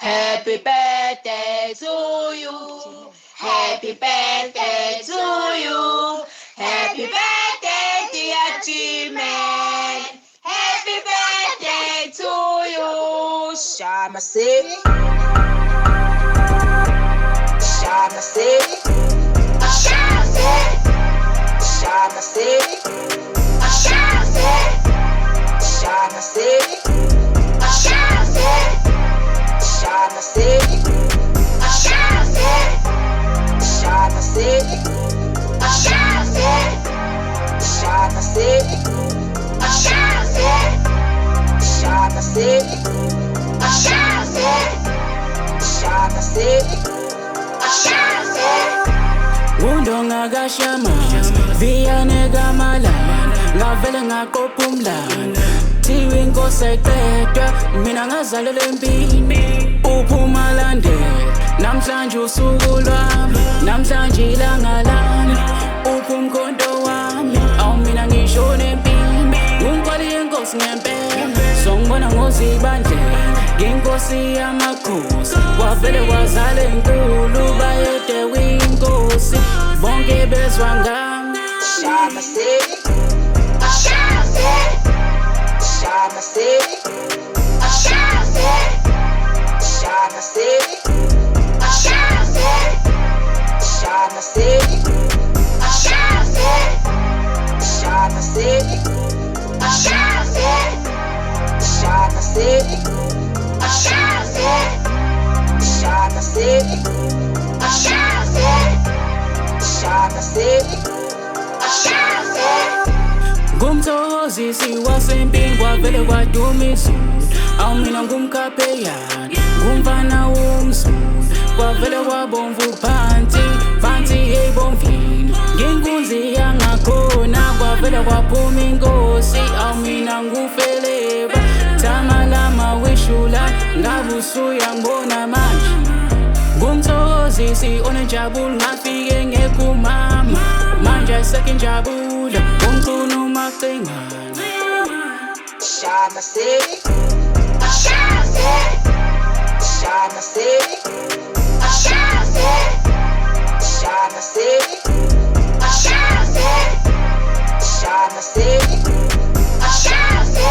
Happy birthday to you. Happy birthday to you. Happy birthday, dear G-Man. Happy birthday to you. Shamasi. Shamasi. Shamasi. Shamasi. Shamasi. Shamasi. Shamasi. Shamasi. Shamasi. Shamasi. Shamasi. Shamasi. Shamasi. Shamasi. Shamasi. Shamasi. Shamasi. Undonga gashama via negamala ngavele ngakophumla thiwe inkosi eqedwa mina ngazalelwa empini uphumalande namhlanje usuku lwami namhlanje ilanga lami uphumkhonto wami awu mina ngishona empini ngumqali yenkosi ngempela songibona ngozibandlela ngenkosi yamakhosi kwavele kwazala enkulu bayede winkosi bonke bezwa ngami Shamasi. Shamasi. Shamasi. Shamasi. Shamasi. Shamasi. Shamasi. Shamasi. Shamasi. Shamasi. Shamasi. Shamasi. Shamasi. Shamasi. Shamasi. ngumthokozisi wasempini kwavele kwaduma izulu awu mina ngumkhapheyana ngumfana womzulu kwavele kwabomvu phansi eyibomvini ngenkunzi yangakhona kwavele kwaphuma inkosi awu mina ngufeleba tamalama weshula ngabe usuyangibona manje ngumthokozisi onenjabulo ngafike ngekumama manje ayisekho injabulo umculo umaqengana Shamasi. Shamasi. Shamasi. Shamasi. Shamasi. Shamasi. Shamasi. Shamasi.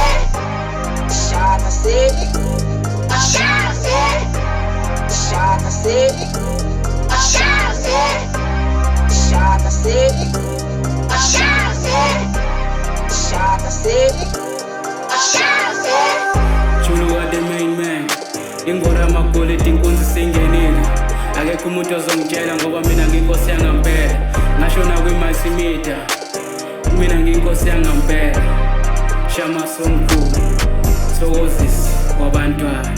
Shamasi. Shamasi. Shamasi. Shamasi. Shamasi. Shamasi. Chulu wa the main man ingora mapoliti inkunzi singenile akekho umuntu ozongitshela ngoba mina ngiyinkosi yangampela ngashona kwimasimita mina ngiyinkosi yangampela Shamasi omkhulu thokozisi wabantwana